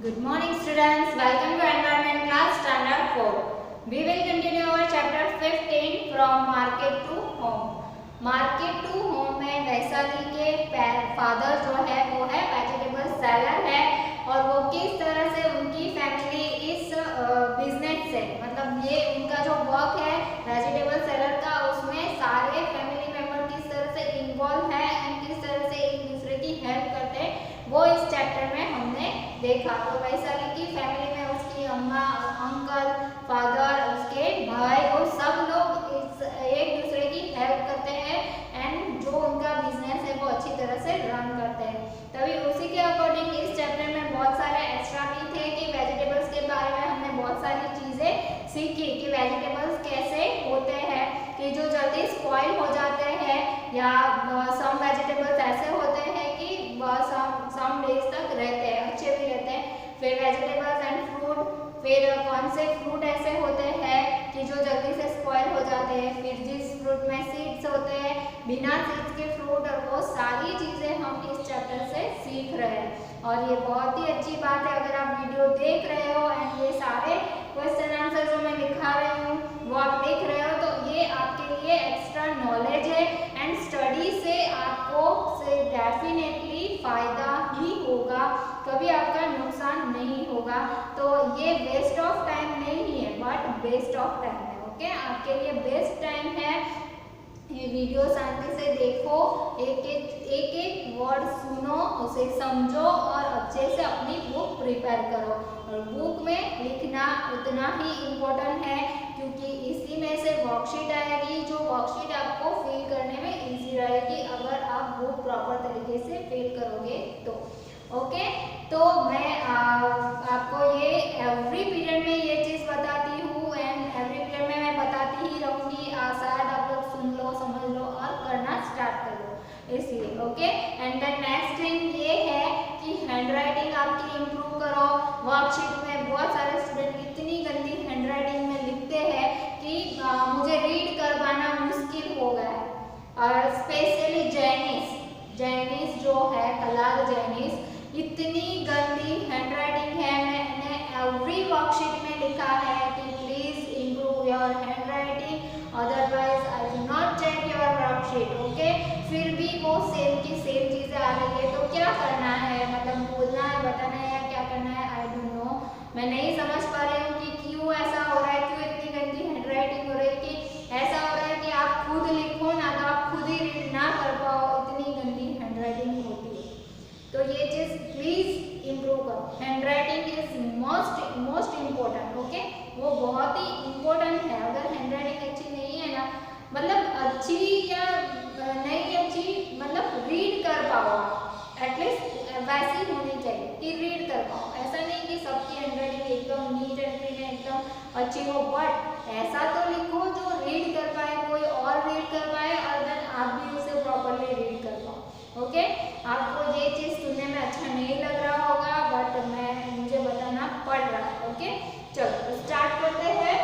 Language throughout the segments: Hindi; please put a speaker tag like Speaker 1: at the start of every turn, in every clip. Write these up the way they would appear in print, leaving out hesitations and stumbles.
Speaker 1: Good morning students, welcome to environment class standard 4. We will continue our chapter 15 from market to home. Market to home में वैशाली के फादर जो है वो है वेजिटेबल सेलर है और वो किस तरह से उनकी फैमिली इस बिजनेस से मतलब ये उनका जो वर्क है वेजिटेबल सेलर का उसमें सारे फैमिली मेंबर किस तरह से इन्वॉल्व है एंड किस तरह से एक दूसरे की हेल्प करते हैं वो इस चैप्टर में हमने देखा। तो वैशाली की फैमिली में उसकी अम्मा, अंकल, फादर, उसके भाई वो सब लोग एक दूसरे की हेल्प करते हैं एंड जो उनका बिजनेस है वो अच्छी तरह से रन करते हैं। तभी उसी के अकॉर्डिंग इस चैप्टर में बहुत सारे एक्स्ट्रा भी थे कि वेजिटेबल्स के बारे में हमने बहुत सारी चीज़ें सीखी कि वेजिटेबल्स कैसे होते हैं कि जो जल्दी स्पॉइल हो जाते हैं या सम वेजिटेबल्स ऐसे होते हैं कि सम डेज तक रहते हैं, अच्छे भी रहते हैं। फिर वेजिटेबल्स एंड फ्रूट, फिर कौन से फ्रूट ऐसे होते हैं कि जो जल्दी से स्पॉइल हो जाते हैं, फिर जिस फ्रूट में सीड्स होते हैं, बिना सीड्स के फ्रूट, और वो सारी चीज़ें हम इस चैप्टर से सीख रहे हैं। और ये बहुत ही अच्छी बात है अगर आप वीडियो देख रहे हो एंड ये सारे क्वेश्चन आंसर जो मैं लिखा रही हूँ वो आप देख रहे हो तो ये आपके लिए एक्स्ट्रा नॉलेज है एंड स्टडी से आपको से डेफिनेटली फ़ायदा ही होगा, कभी आपका नुकसान नहीं होगा। तो ये वेस्ट ऑफ टाइम नहीं है बट बेस्ट ऑफ टाइम है। ओके, आपके लिए बेस्ट टाइम है। ये वीडियो शांति से देखो, एक वर्ड सुनो, उसे समझो और अच्छे से अपनी बुक प्रिपेयर करो। और बुक में लिखना उतना ही इम्पोर्टेंट है क्योंकि इसी में से वर्कशीट आएगी जो वर्कशीट आपको फिल करने में इजी रहेगी अगर आप बुक प्रॉपर तरीके से फिल करोगे तो। ओके, तो मैं आपको ये एवरी पीरियड में ये चीज़ बताती हूँ एंड एवरी पीरियड में मैं बताती ही रहूँगी। शायद आप लोग सुन लो, समझ लो और करना स्टार्ट कर लो इसलिए। Okay, and the next thing ये है कि हैंड राइटिंग आपकी इम्प्रूव करो। वर्कशीट में बहुत सारे स्टूडेंट इतनी गंदी हैंड राइटिंग में लिखते हैं कि मुझे रीड कर पाना मुश्किल हो गया है। और स्पेशली जैनिस जो है कलाल जैनिस, इतनी गंदी हैंड राइटिंग है। मैंने एवरी वर्कशीट में लिखा है कि please improve your handwriting otherwise I will not check your worksheet. Okay, फिर भी वो सेम की सेम चीज़ें आ रही है तो क्या करना है, मतलब बोलना है, बताना है या क्या करना है, आई डोंट नो। मैं नहीं समझ पा रही हूँ कि क्यों ऐसा हो रहा है, क्यों इतनी गंदी हैंड राइटिंग हो रही है कि ऐसा हो रहा है कि आप खुद लिखो ना तो आप खुद ही रीड ना कर पाओ, इतनी गंदी हैंड राइटिंग होती है। तो ये चीज़ प्लीज इम्प्रूव करो। Hand writing is most important. Okay, वो बहुत ही इम्पोर्टेंट है। अगर हैंड राइटिंग अच्छी नहीं है ना, मतलब अच्छी या नहीं अच्छी, मतलब रीड कर पाओ, एटलीस्ट वैसी होनी चाहिए कि रीड कर पाओ। ऐसा नहीं कि सबकी हैंड राइटिंग एकदम नीट एंड क्लीन एकदम अच्छी हो, बट ऐसा तो लिखो जो रीड कर पाए, कोई और रीड कर पाए और देन आप भी उसे प्रॉपरली रीड कर पाओ। ओके, आपको ये चीज़ सुनने में अच्छा नहीं लग रहा होगा बट मुझे बताना पड़ रहा है। ओके, चलो स्टार्ट करते हैं।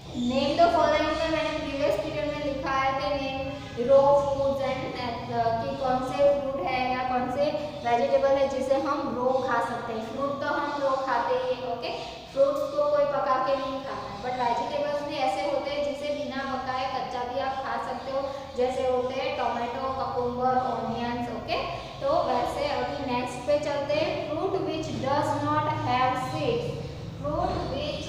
Speaker 1: नेम द फॉलोइंग में मैंने प्रीवियस पीरियड में लिखा है कि नेम रो फूड्स एंड कि कौन से फ्रूट है या कौन से वेजिटेबल है जिसे हम रो खा सकते हैं। फ्रूट तो हम रो खाते ही। ओके, फ्रूट्स को कोई पका के नहीं खाता है बट वेजिटेबल्स भी ऐसे होते हैं जिसे बिना पकाए कच्चा भी आप खा सकते हो, जैसे होते हैं टोमेटो, ककुम्बर, ऑनियंस। ओके, तो वैसे अभी नेक्स्ट पे चलते हैं। Fruit which does not have seeds, fruit which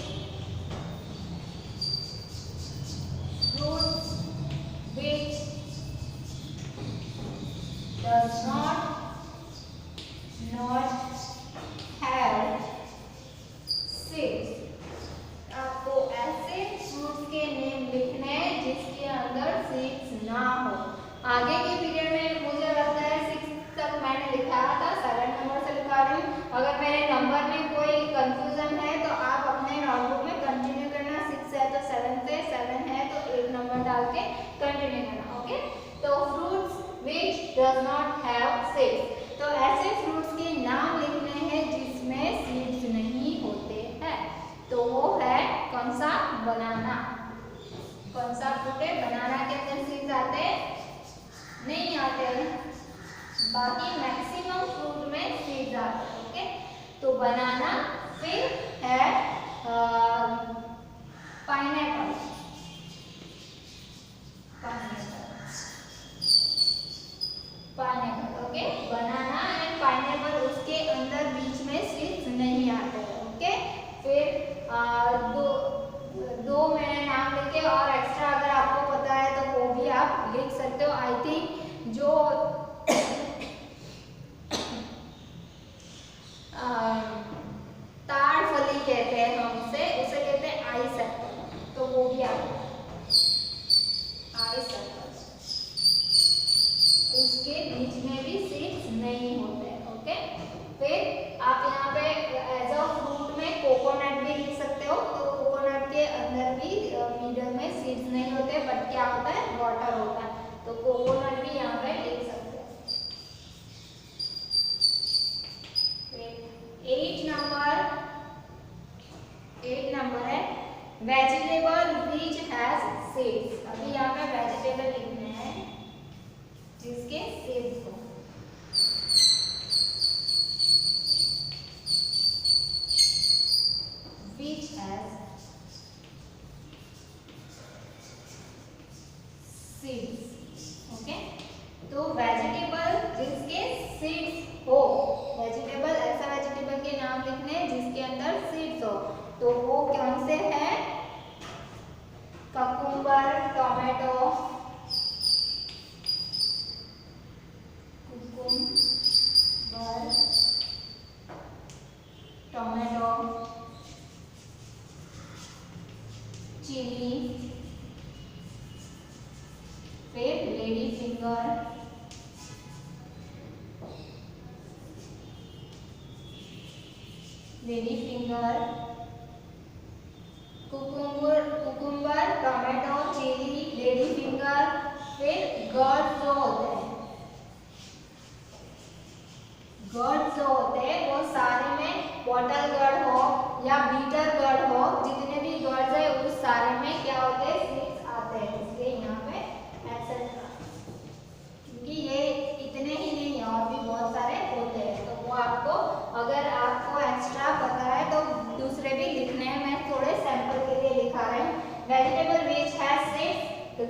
Speaker 1: does not have seeds। आपको ऐसे फ्रूट्स के नेम लिखने हैं जिसके अंदर सीड्स ना हो। आगे के पीरियड में मुझे लगता है 6 तक मैंने लिखाया था, 7 नंबर से लिखा रही हूँ। अगर मेरे नंबर में कोई कंफ्यूजन है तो आप अपने नोटबुक में कंटिन्यू करना। 6 है तो 7 से, 7 है तो 1 नंबर डाल के कंटिन्यू करना। ओके, तो fruits which does not have seeds, तो ऐसे फ्रूट्स के नाम लिखने हैं जिसमें सीड्स नहीं होते हैं। तो वो है कौन सा, बनाना। कौन सा फ्रूट है, बनाना के अंदर सीड्स आते नहीं आते हैं, बाकी मैक्सिमम फ्रूट में सीड्स आते हैं। ओके, तो बनाना, फिर है pineapple, pineapple, okay. Banana and pineapple, उसके अंदर बीच में सीड्स नहीं आते हैं, ओके। फिर दो मैंने नाम लिखे और एक्स्ट्रा अगर आपको पता है तो वो भी आप लिख सकते हो। आई थिंक जो ताड़ फली कहते हैं हम उसे कहते हैं आइस एप्पल, तो वो भी आप आइस एप्पल, उसके बीच में भी सीड्स नहीं होते, ओके। फिर आप यहाँ पे एज अ फ्रूट में कोकोनट भी लिख सकते हो, तो कोकोनट के अंदर भी मिडल में सीड्स नहीं होते, बट क्या होता है, वाटर होता है, तो कोकोनट भी यहाँ पे लिख सकते हो। फिर 8 नंबर है वेजिटेबल विच हैज सीड्स। अभी यहाँ पे वेजिटेबल लिखने हैं जिसके सीड्स हो। Which has seeds, okay. तो वेजिटेबल जिसके सीड्स हो, वेजिटेबल ऐसा वेजिटेबल के नाम लिखने हैं जिसके अंदर सीड्स हो, तो वो कौन से हैं, ककुम्बर, टोमेटो, टोमेटो, चिली, फिर lady finger, cucumber, tomato, chilli, lady finger, फिर गर्ड्स जो होते हैं, गर्ड्स जो होते हैं वो सारे में बॉटल गर्ड हो या बीटर गर्ड हो, जितने भी गर्ड्स है उस सारे में क्या होते हैं, सीड्स आते हैं, इसलिए यहाँ पे एक्सेट्रा, क्योंकि ये इतने ही नहीं है और भी बहुत सारे होते हैं, तो वो आपको, अगर आपको एक्स्ट्रा पता है तो दूसरे भी लिखने हैं, मैं थोड़े सैंपल के लिए लिखा रही हूँ। Vegetable which has seeds,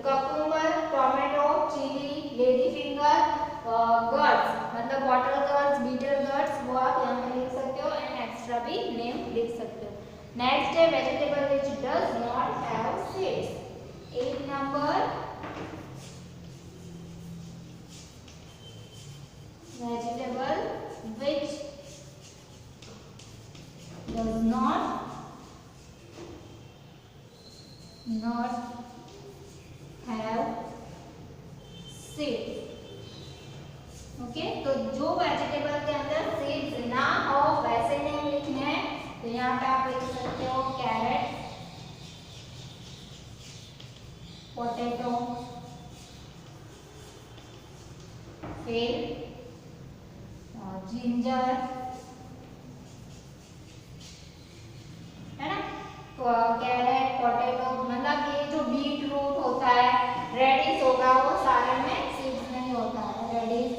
Speaker 1: cucumber, tomato, chilli, lady finger, gourds मतलब बॉटल गर्ड्स, बीटर गर्ड्स, वो आप यहाँ पे लिख सकते हो एंड एक्स्ट्रा भी नेम लिख सकते हो। नेक्स्ट है vegetable which does not have seeds. 8 number vegetable which does not have seeds, okay. तो जो वेजिटेबल के अंदर सीड्स ना हो वैसे नेम लिखने हैं, तो यहाँ पे आप लिख सकते हो कैरेट, पोटैटो, फिर जिंजर, है ना, कैरेट, पोटैटो, मतलब ये जो बीट रूट होता है, रेडिश होगा, वो सारे में सीड्स नहीं होता है, रेडिश,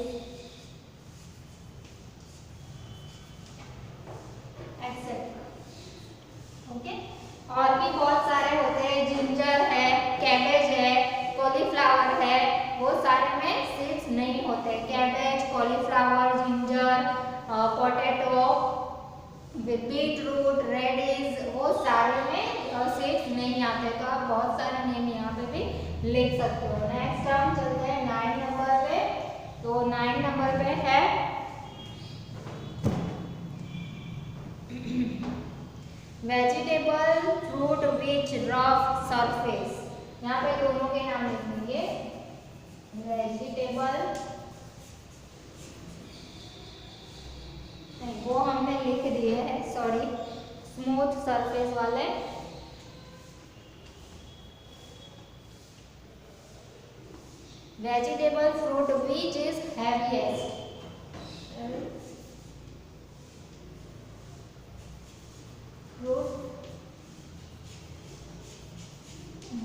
Speaker 1: एक्सेट्रा, ओके। और भी बहुत सारे होते हैं, जिंजर है, कैबेज है, कॉलीफ्लावर है, वो सारे में सीड्स नहीं होते, cabbage, cauliflower, ginger, potato, beetroot, radish, वो सारे में सीड्स नहीं आते, तो आप बहुत सारे नेम यहाँ पे भी लिख सकते हो। नेक्स्ट हम चलते हैं 9 नंबर पे, तो 9 नंबर पे है वेजिटेबल फ्रूट विच रफ सरफेस। यहाँ पे दोनों के नाम लिखेंगे, वेजिटेबल, वो हमने लिख दिए हैं, सॉरी, स्मूथ सरफेस वाले, vegetable fruit which is heaviest, fruit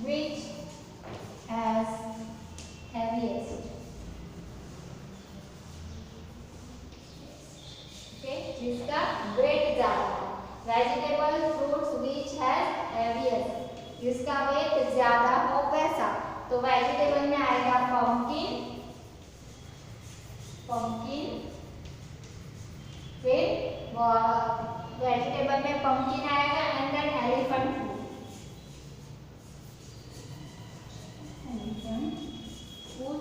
Speaker 1: which has heaviest, okay, जिसका वेट ज्यादा है। Vegetable fruits which has heaviest, जिसका वेट ज्यादा हो वैसा। तो वेजिटेबल में आएगा पंपकिन, पंपकिन, फिर वेजिटेबल में पंपकिन आएगा and then elephant food, elephant food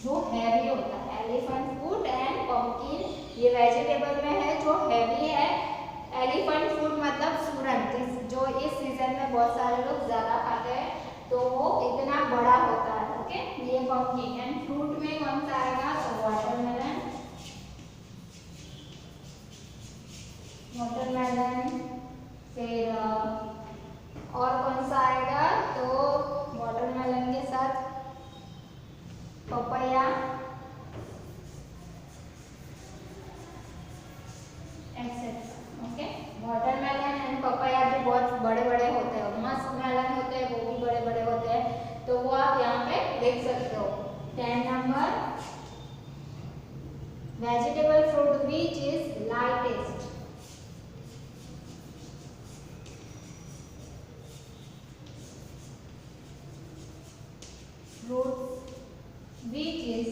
Speaker 1: जो हैवी होता है, एलिफेंट फूड एंड पंपकिन ये वेजिटेबल में है जो हैवी है। एलिफेंट फूड मतलब सूरन, जो इस सीजन में बहुत सारे लोग ज्यादा खाते हैं, तो वो इतना बड़ा होता है। ओके, ये पंपकिन। एंड फ्रूट में कौन सा आएगा? तो वाटरमेलन, वाटरमेलन, फिर और कौन सा आएगा? तो वाटरमेलन के साथ papaya, etcetera. Okay, watermelon and papaya भी बहुत बड़े बड़े होते हैं, मस्क मेलन होते हैं वो भी बड़े बड़े होते हैं, तो वो आप यहाँ पे देख सकते हो। 10 number, vegetable fruit which is lightest, fruit which is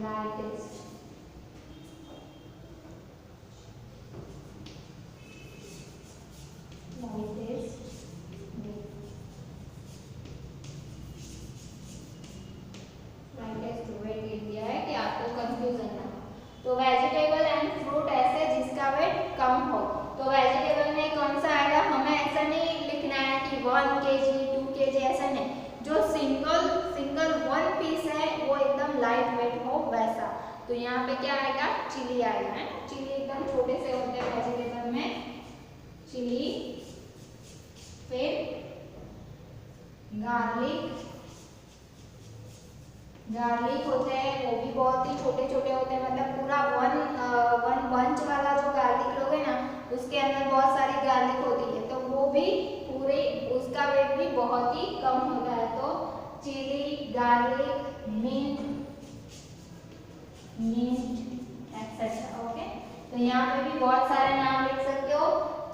Speaker 1: lightest, lightest weight लिख दिया है कि आपको कंफ्यूजन ना हो। तो वेजिटेबल एंड फ्रूट ऐसे जिसका वेट कम हो। तो वेजिटेबल में कौन सा आएगा? हमें ऐसा नहीं लिखना है कि 1 kg 2 kg, ऐसा नहीं, जो सिंगल 1 पीस है वो एकदम लाइट वेट हो वैसा। तो यहाँ पे क्या आएगा? चिली आएगा, है ना। चिली एकदम छोटे से होते हैं वेजिटेबल में, चिली, फिर गार्लिक, गार्लिक होते हैं वो भी बहुत ही छोटे छोटे होते हैं, मतलब पूरा वन बंच वाला जो गार्लिक लोगे ना उसके अंदर बहुत सारी गार्लिक होती है, तो वो भी पूरे उसका वेट भी बहुत ही कम होता है। तो chilli, garlic, mint etcetera. Okay, तो यहाँ पे भी बहुत सारे नाम लिख सकते हो,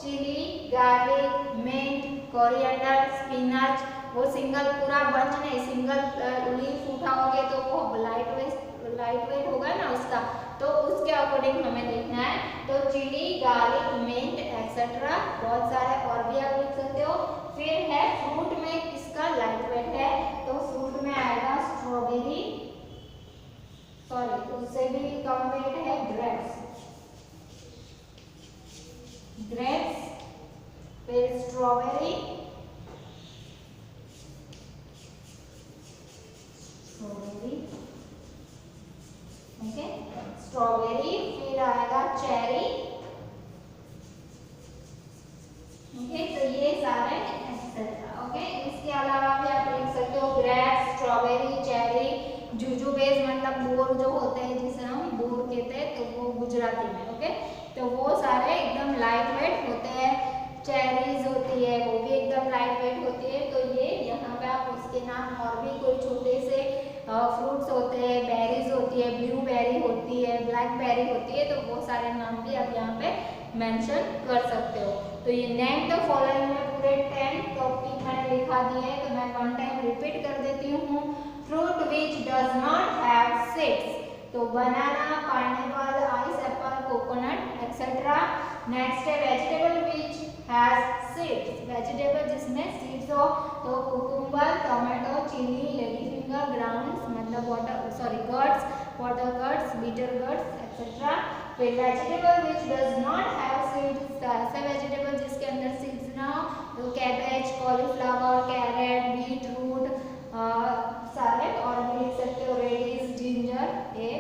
Speaker 1: chilli, garlic, mint, coriander, spinach. वो सिंगल पूरा बंच नहीं, सिंगल लीफ उठाओगे तो वो लाइट वेट होगा ना उसका, तो उसके अकॉर्डिंग हमें देखना है। तो चिली, गार्लिक, मिंट एक्सेट्रा, बहुत सारे और भी आप लिख सकते हो। फिर है फ्रूट में किसका लाइट वेट है? तो फ्रूट में आएगा स्ट्रॉबेरी, सॉरी उससे भी कम वेट है ग्रेप्स, फिर स्ट्रॉबेरी, ओके, स्ट्रॉबेरी, फिर आएगा चेरी। ओके, तो ये सारे एक्सेट्रा। ओके, इसके अलावा भी आप लिख सकते हो ग्रेप्स, स्ट्रॉबेरी, चेरी, जुजुबेज मतलब बोर जो होते हैं जिसे हम बोर कहते हैं, तो वो गुजराती में। ओके, तो वो सारे एकदम लाइट वेट होते हैं। चेरीज होती है वो भी एकदम लाइट वेट होती है। तो ये यहाँ पे आप उसके नाम और भी कोई छोटे से फ्रूट्स होते हैं, बेरीज होती है, ब्लूबेरी होती है, ब्लैकबेरी होती है, तो वो सारे नाम भी आप यहाँ पे मेंशन कर सकते हो। तो ये नेम द फॉलोइंग में पूरे 10 टॉपिक मैंने लिखा दिए हैं, तो मैं 1 टाइम रिपीट कर देती हूँ। Fruit which does not have seeds, तो banana, pineapple, ice apple, coconut etcetera. Next है vegetable which has seeds, vegetable जिसमें सीड्स हो, तो cucumber, tomato, chilli, lady finger, gourds मतलब gourds, water gourds, bitter gourds etcetera. फिर vegetable which does not have seeds, ऐसे वेजिटेबल जिसके अंदर सीड्स ना हो, तो cabbage, cauliflower, carrot, beetroot, सारे और भी लिख सकते हो, रेडिश, जिंजर, ये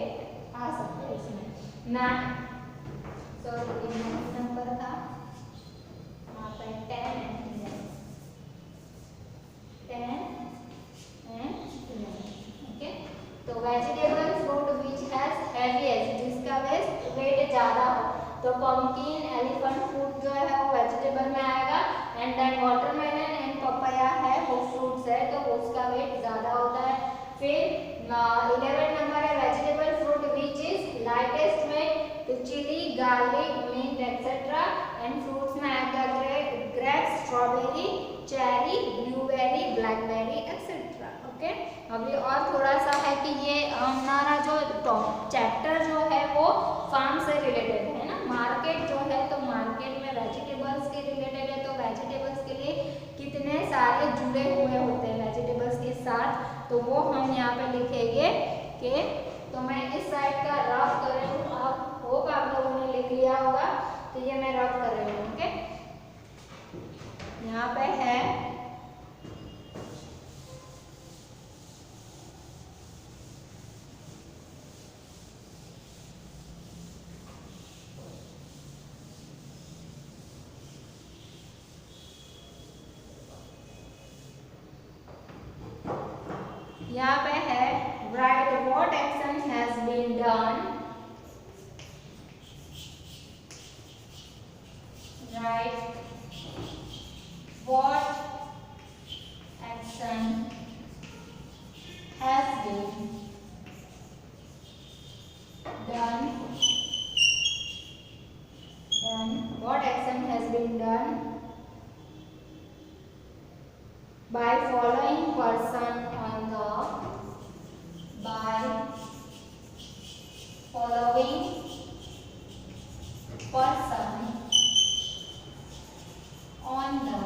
Speaker 1: आ सकते हैं इसमें ना। सॉरी नंबर था 10 and 11। ओके, तो vegetable fruit which has heaviest, जिसका वेट ज्यादा हो, तो पंपकिन, एलिफेंट फ्रूट जो है वो वेजिटेबल में आएगा, and then watermelon and papaya है वो फ्रूट्स है, तो उसका वेट ज्यादा होता है। फिर 11 नंबर है vegetable fruit which is lightest weight, तो chilli, garlic, mint etcetera. And fruits में आएगा grapes, strawberry, cherry, blueberry, blackberry etcetera. Okay, अभी और थोड़ा सा है कि ये हमारा जो चैप्टर जो है वो फार्म से रिलेटेड है ना। मार्केट जो है तो मार्केट में वेजिटेबल्स के रिलेटेड है, तो वेजिटेबल्स के लिए कितने सारे जुड़े हुए होते हैं वेजिटेबल्स के साथ, तो वो हम यहाँ पे लिखेंगे कि, तो मैं इस साइड का रफ कर रही हूँ, आप होप आप लोगों ने लिख लिया होगा, तो ये मैं रफ कर रही हूँ। ओके, यहाँ पे है यहाँ पे है write what action has been done, write what action has been done, what action has been done by following person on the, by following person on the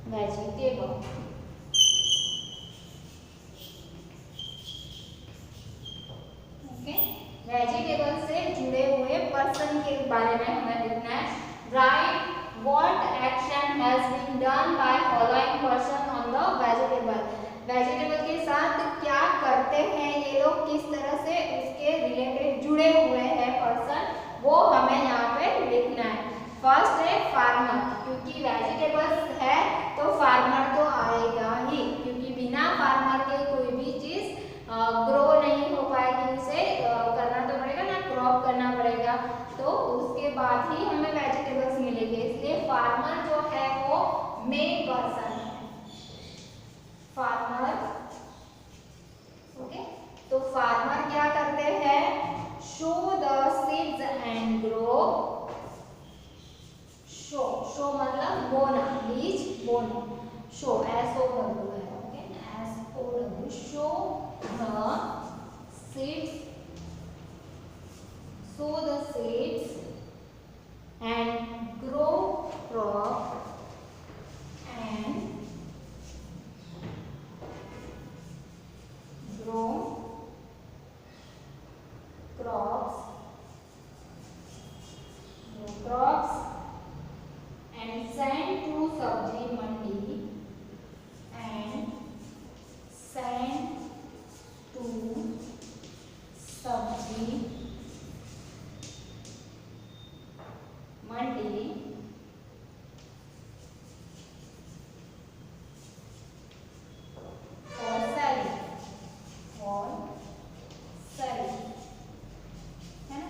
Speaker 1: vegetable। Okay, vegetable से जुड़े हुए पर्सन के बारे में हमें लिखना है। Right what action has been done by following person on the vegetable, vegetable के साथ क्या करते हैं ये लोग, किस तरह से उसके रिलेटेड जुड़े हुए हैं पर्सन, वो हमें यहाँ पे लिखना है। फर्स्ट है फार्मर, क्योंकि वेजिटेबल्स है तो फार्मर तो आएगा ही, क्योंकि बिना फार्मर के कोई भी चीज ग्रो नहीं हो पाएगी, उसे करना तो पड़ेगा ना, क्रॉप करना पड़ेगा, तो उसके बाद ही हमें वेजिटेबल्स मिलेंगे। इसलिए फार्मर जो है वो मेन पर्सन है, फार्मर। ओके, तो फार्मर क्या करते हैं, show the seeds and grow, show मतलब बोना, बीज बोना, शो SOW है। Okay, SOW, show the seeds, sow the seeds and grow crop and grow crops and send to sabji mandi and send to sabji मंडी और सेलिंग, है ना।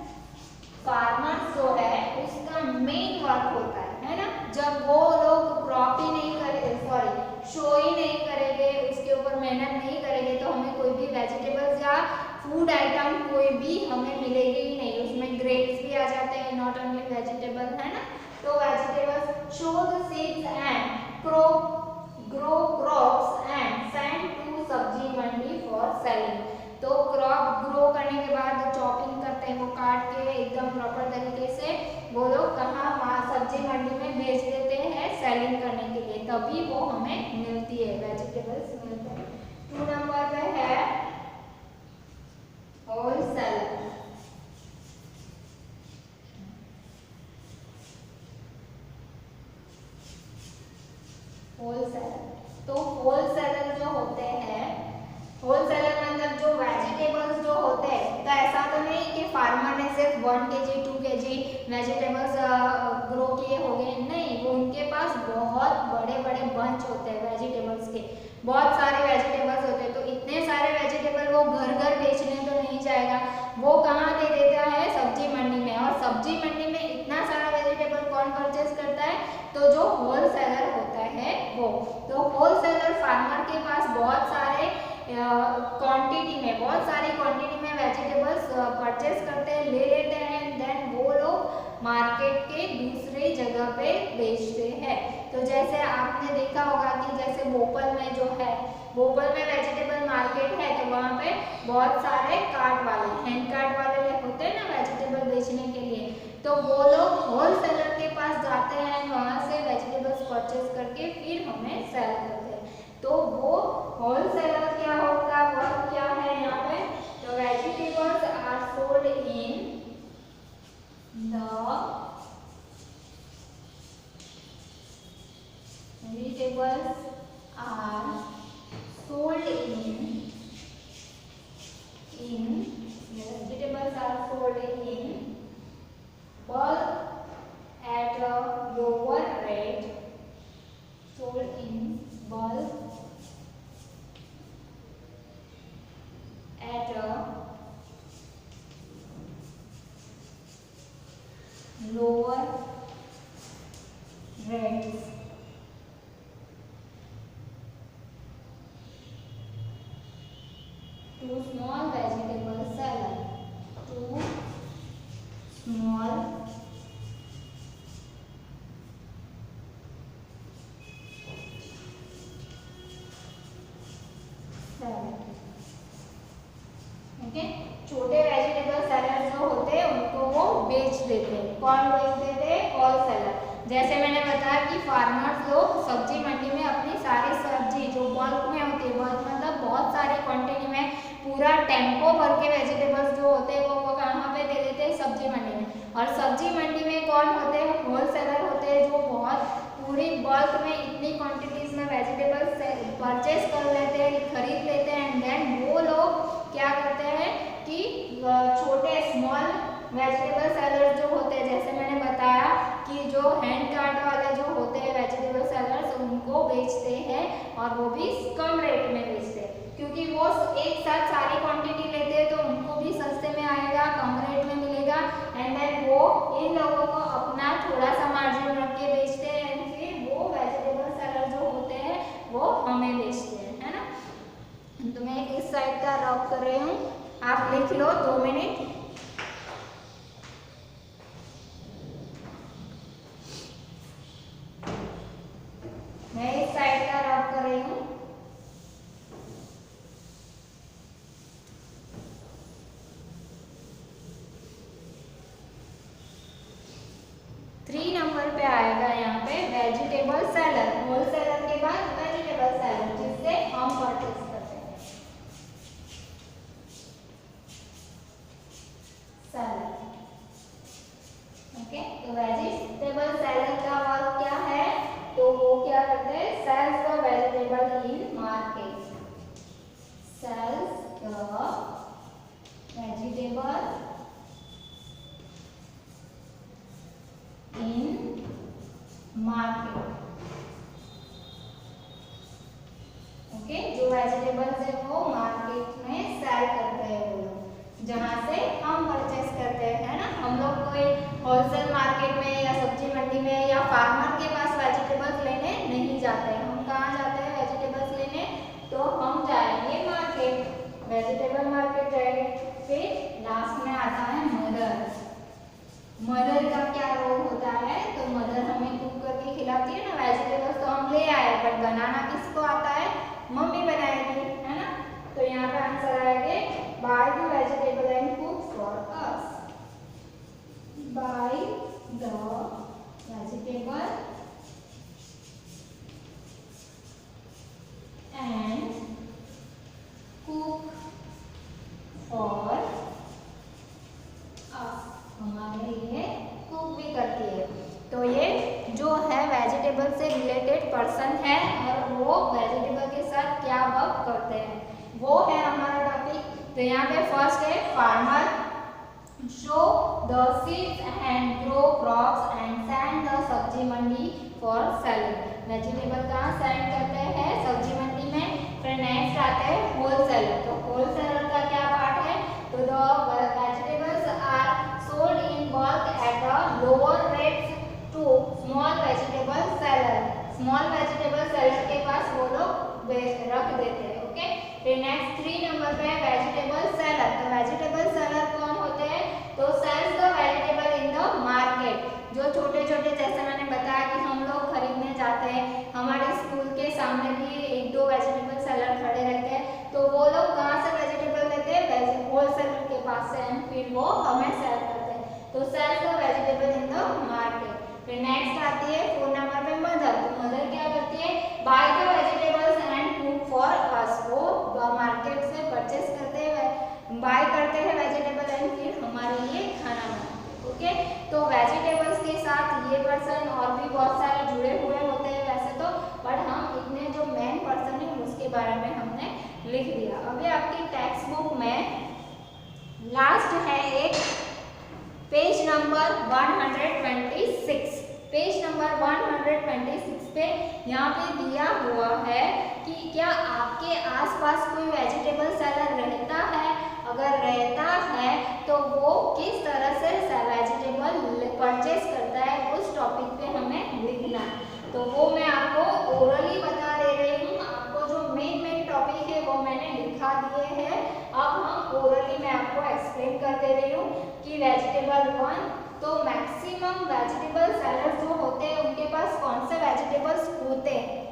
Speaker 1: फार्मर्स जो है उसका मेन वर्क होता है ना, जब वो लोग क्रॉप ही नहीं करेंगे, सॉरी शो ही नहीं करेंगे, उसके ऊपर मेहनत नहीं करेंगे, तो हमें कोई भी वेजिटेबल्स या फूड आइटम कोई भी हमें मिलेगी ही नहीं। उसमें ग्रेप्स भी आ जाते हैं, नॉट ओनली वेजिटेबल, है ना। तो vegetables sow the seeds and grow crops and send to sabzi mandi for selling. तो क्रॉप ग्रो करने के बाद चॉपिंग करते हैं, वो काट के एकदम प्रॉपर तरीके से वो लोग कहाँ, वहाँ सब्जी मंडी में बेच देते हैं सेलिंग करने के लिए, तभी वो हमें मिलती है, वेजिटेबल्स मिलते हैं। 2 नंबर पे है होलसेलर। होलसेलर, तो होलसेलर जो होते हैं, होलसेलर मतलब जो वेजिटेबल्स जो होते हैं, तो ऐसा तो नहीं कि फार्मर ने सिर्फ 1 kg 2 kg वेजिटेबल्स ग्रो किए हो गए, नहीं, वो उनके पास बहुत बड़े बड़े बंच होते हैं वेजिटेबल्स के, बहुत सारे वेजिटेबल्स होते हैं। तो इतने सारे वेजिटेबल वो घर घर बेचने तो नहीं जाएगा, वो कहाँ दे देता है, सब्जी मंडी में। और सब्जी मंडी में इतना सारा वेजिटेबल कौन परचेज करता है, तो जो होलसेलर होता है वो। तो होलसेलर फार्मर के पास बहुत सारे क्वांटिटी में वेजिटेबल्स परचेस करते हैं, ले लेते हैं, देन वो लोग मार्केट के दूसरे जगह पे बेचते हैं। तो जैसे आपने देखा होगा कि जैसे भोपाल में जो है, भोपाल में वेजिटेबल मार्केट है, तो वहाँ पे बहुत सारे कार्ट वाले, हैंड कार्ट वाले होते हैं ना वेजिटेबल बेचने के लिए, तो वो लोग होलसेलर के पास जाते हैं, वहाँ से वेजिटेबल्स परचेस करके फिर हमें सेल करते हैं। तो वो होलसेलर क्या होगा, वर्क क्या है यहाँ पे, तो vegetables are sold in the vegetables are sold in bulk at a lower rate, sold in bulk at a lower rates to small vegetable seller, to small seller। Okay, छोटे वेजिटेबल सेलर जो होते हैं उनको वो बेच देते हैं। कौन बेच देते हैं, होलसेलर। जैसे मैंने बताया कि फार्मर्स लोग सब्जी मंडी में अपनी सारी सब्जी जो बल्क में होती है, बल्क मतलब बहुत सारी क्वांटिटी में पूरा टेम्पो भर के वेजिटेबल्स जो होते हैं वो कहाँ पे दे देते हैं, सब्जी मंडी में। और सब्जी मंडी में कौन होते हैं, होलसेलर होते हैं, जो बहुत पूरी बल्क में इतनी क्वांटिटीज में वेजिटेबल्स परचेस कर लेते हैं, खरीद लेते हैं, एंड देन वो लोग क्या करते हैं कि छोटे स्मॉल वेजिटेबल सेलर्स जो होते हैं, जैसे मैंने बताया कि जो हैंड कार्ट वाले जो होते हैं वेजिटेबल सेलर्स, उनको बेचते हैं और वो भी कम रेट में बेचते हैं, क्योंकि वो एक साथ सारी क्वांटिटी लेते हैं तो उनको भी सस्ते में आएगा, कम रेट में मिलेगा, एंड देन वो इन लोगों को अपना थोड़ा सा मार्जिन रख के बेचते हैं, एंड फिर वो वेजिटेबल सेलर जो होते हैं वो हमें बेचते हैं, है ना। तो मैं इस साइड का रब कर रही हूँ, आप लिख लो 2 मिनट। मैं इस साइड का रब कर रही हूँ। नंबर पे आएगा यहाँ पे वेजिटेबल सेलर, होलसेलर के बाद वेजिटेबल सेलर, जिससे हम परचेस करते हैं सेलर। ओके, तो वेजिटेबल सेलर का वर्क क्या है, तो वो क्या करते हैं, sells the vegetable in market, sells the vegetable in market. Okay, जो वेजिटेबल्स है वो मार्केट में सेल करते हैं वो लोग, जहाँ से हम परचेस करते हैं, है ना। हम लोग कोई होलसेल मार्केट में या सब्जी मंडी में या फार्मर के पास वेजिटेबल्स लेने नहीं जाते हैं। हम कहाँ जाते हैं वेजिटेबल्स लेने, तो हम जाएंगे मार्केट, वेजिटेबल मार्केट जाएंगे। फिर लास्ट में आता है मदर। मदर का क्या रोल होता है, तो मदर हमें कुक करके खिलाती है ना वेजिटेबल्स, तो हम ले आए, बट बनाना किसको आता है, मम्मी बनाएगी, है ना। तो यहाँ पे आंसर आएगा by the vegetable and cook for us, by the vegetable and cook for us, हमारे लिए कुक भी करती है। तो ये जो है वेजिटेबल से रिलेटेड पर्सन है और वो वेजिटेबल के साथ क्या वर्क करते हैं, वो है हमारा टॉपिक। तो यहाँ पे फर्स्ट है farmer show the seeds and grow crops and send the सब्जी मंडी फॉर सेलिंग। वेजिटेबल कहाँ सेंड करते हैं, सब्जी मंडी में। फिर नेक्स्ट आते हैं होलसेलर। तो होलसेलर का क्या पार्ट है, तो the vegetables are sold in bulk at a lower rates to small vegetable seller। small vegetable seller के पास वो लोग रख देते हैं। ओके, फिर नेक्स्ट 3 नंबर पे है वेजिटेबल सेलर। तो वेजिटेबल सेलर कौन होते हैं? तो sells the vegetable in the market. जो छोटे छोटे, जैसे मैंने बताया कि हम लोग खरीदने जाते हैं, हमारे स्कूल के सामने भी 1-2 वेजिटेबल सेलर खड़े रहते हैं, तो वो लोग कहाँ से वेजिटेबल लेते हैं? होलसेलर के पास से, एंड फिर वो हमें सेल करते हैं। तो sells the vegetable in the market. फिर नेक्स्ट आती है 4 नंबर पे मदर। तो मदर क्या करती है? By the vegetables and cook for us. वो मार्केट से परचेस करते हैं, बाय करते हैं वेजिटेबल एंड फिर हमारे लिए खाना बनाते हैं। ओके, तो वेजिटेबल्स के साथ ये पर्सन और भी बहुत सारे जुड़े हुए होते हैं वैसे तो, पर हम इतने जो मेन पर्सन है उसके बारे में हमने लिख दिया। अभी आपकी टेक्स्ट बुक में लास्ट है एक पेज नंबर 126। पेज नंबर 126 पे यहाँ पे दिया हुआ है कि क्या आपके आसपास कोई वेजिटेबल सेलर रहता है? अगर रहता है तो वो किस तरह से वेजिटेबल परचेस करता है, उस टॉपिक पे हमें लिखना है। तो वो मैं आपको ओरली बता दे रही हूँ। आपको जो मेन टॉपिक है वो मैंने लिखा दिए हैं। अब हम ओरली मैं आपको एक्सप्लेन कर दे रही हूँ कि वेजिटेबल 1, तो मैक्सिमम वेजिटेबल सेलर्स जो होते हैं उनके पास कौन से वेजिटेबल्स होते हैं,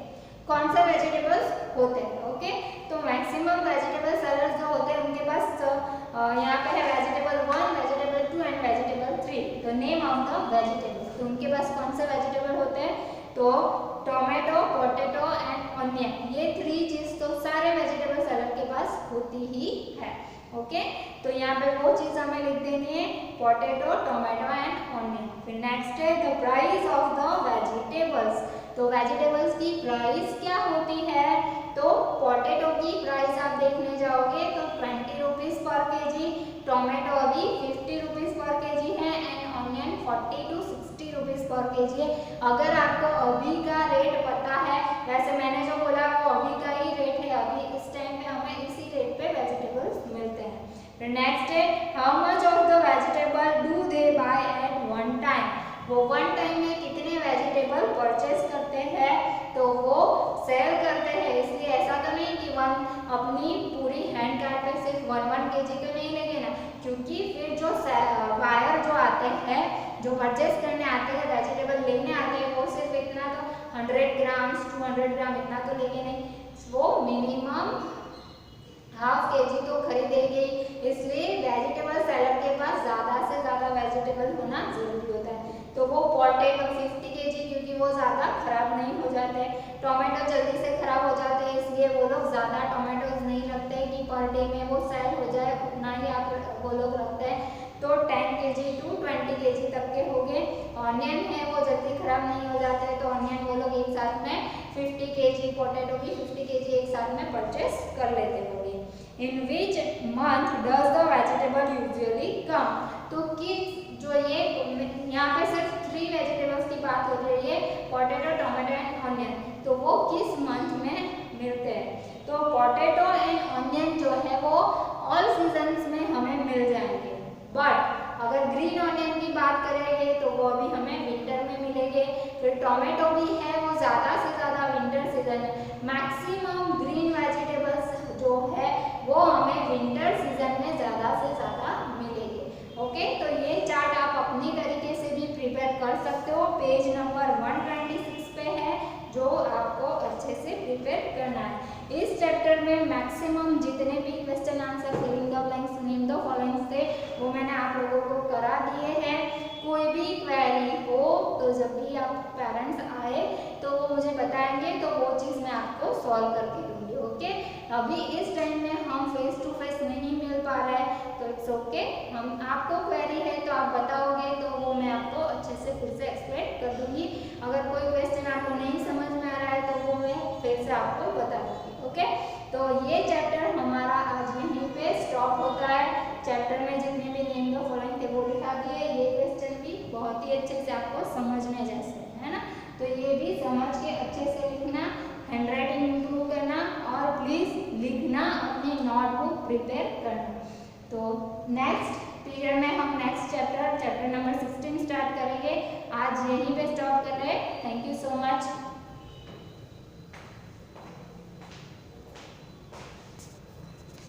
Speaker 1: कौन से वेजिटेबल्स होते हैं। ओके, तो मैक्सिमम वेजिटेबल सेलर्स जो होते हैं उनके पास यहाँ पे है वेजिटेबल 1, वेजिटेबल 2 एंड वेजिटेबल 3। तो नेम ऑफ द वेजिटेबल्स, तो उनके पास कौन से वेजिटेबल होते हैं? तो टोमेटो, पोटैटो एंड ऑनियन, ये 3 चीज तो सारे वेजिटेबल सेलर के पास होती ही है। ओके, तो यहाँ पे वो चीज हमें लिख देनी है, पोटैटो, टोमेटो एंड ऑनियन। फिर नेक्स्ट है the price of the vegetables. तो वेजिटेबल्स की प्राइस क्या होती है? तो पोटैटो की प्राइस आप देखने जाओगे तो 20 रुपीज पर केजी, टोमेटो अभी 50 रुपीज पर केजी है and onion 40 to 60 rupees per KG है। अगर आपको अभी का रेट पता है, वैसे मैंने जो बोला वो अभी का ही रेट है, अभी इस टाइम पे हमें इसी रेट पे वेजिटेबल्स मिलते हैं। फिर नेक्स्ट है how much of the vegetable do they buy at one time. वो वन टाइम में कितने वेजिटेबल परचेस करते हैं? तो वो सेल करते हैं। इसलिए ऐसा तो नहीं कि अपनी पूरी हैंड कार्ड पे सिर्फ 1 केजी तो नहीं लेंगे ना, क्योंकि फिर जो बायर जो आते हैं, जो परचेस करने आते हैं, वेजिटेबल लेने आते हैं, वो सिर्फ इतना तो 100 ग्राम 200 ग्राम इतना तो लेंगे नहीं, वो मिनिमम ½ केजी तो खरीदेंगे। इसलिए वेजिटेबल सेलर के पास ज़्यादा से ज़्यादा वेजिटेबल होना जरूरी होता है। तो वो पोटैटो 50 केजी, क्योंकि वो ज़्यादा खराब नहीं हो जाते, टोमेटो जल्दी से खराब हो जाते हैं, इसलिए वो लोग ज़्यादा टोमेटोज नहीं रखते कि पर डे में वो सेल हो जाए, उतना ही आप वो लोग रखते हैं। तो 10 केजी to 20 केजी तक के हो गए। ऑनियन है वो जल्दी खराब नहीं हो जाते हैं, तो ऑनियन वो लोग एक साथ में 50 केजी, पोटैटो भी 50 केजी एक साथ में परचेस कर लेते होंगे। In which month does the vegetable usually come. तो कि जो ये यहाँ पे सिर्फ 3 वेजिटेबल्स की बात हो रही है, पोटैटो, टोमेटो एंड ऑनियन, तो वो किस मंथ में मिलते हैं? तो पोटैटो एंड ऑनियन जो है वो ऑल सीजन्स में हमें मिल जाएंगे, बट अगर ग्रीन ऑनियन की बात करेंगे तो वो अभी हमें विंटर में मिलेंगे। फिर टोमेटो भी है वो ज़्यादा से ज़्यादा विंटर सीजन में, मैक्सिमम ग्रीन वेजिटेबल्स जो है वो हमें विंटर सीजन में ज़्यादा से ज़्यादा मिलेंगे। ओके, तो ये चार्ट आप अपनी तरीके से भी प्रिपेयर कर सकते हो। पेज नंबर 126 पे है, जो आपको अच्छे से प्रिपेयर करना है। इस चैप्टर में मैक्सिमम जितने भी question answer, filling the blanks, name the following थे, वो मैंने आप लोगों को करा दिए हैं। कोई भी क्वेरी हो तो जब भी आप पेरेंट्स आए तो वो मुझे बताएंगे, तो वो चीज़ मैं आपको सॉल्व करके दूंगी। ओके, अभी इस टाइम में हम फेस टू फेस नहीं मिल पा रहा है तो इट्स ओके। हम आपको क्वेरी है तो आप बताओगे तो वो मैं आपको अच्छे से फिर से एक्सप्लेन कर दूंगी। अगर कोई क्वेश्चन आपको नहीं समझ में आ रहा है तो वो मैं फिर से आपको बता दूंगी। ओके, तो ये चैप्टर हमारा आज यहीं पे स्टॉप होता है। चैप्टर में जितने भी नेम द फॉलोइंग थे वो लिखा दिए। ये क्वेश्चन भी बहुत ही अच्छे से आपको समझने जैसे है ना, तो ये भी समझ के अच्छे से लिखना, हैंडराइटिंग इंप्रूव करना और प्लीज लिखना, अपनी नोटबुक प्रिपेयर करना। तो नेक्स्ट पीरियड में हम नेक्स्ट चैप्टर नंबर 16 स्टार्ट करेंगे। आज यहीं पे स्टॉप कर रहे हैं। Thank you so much.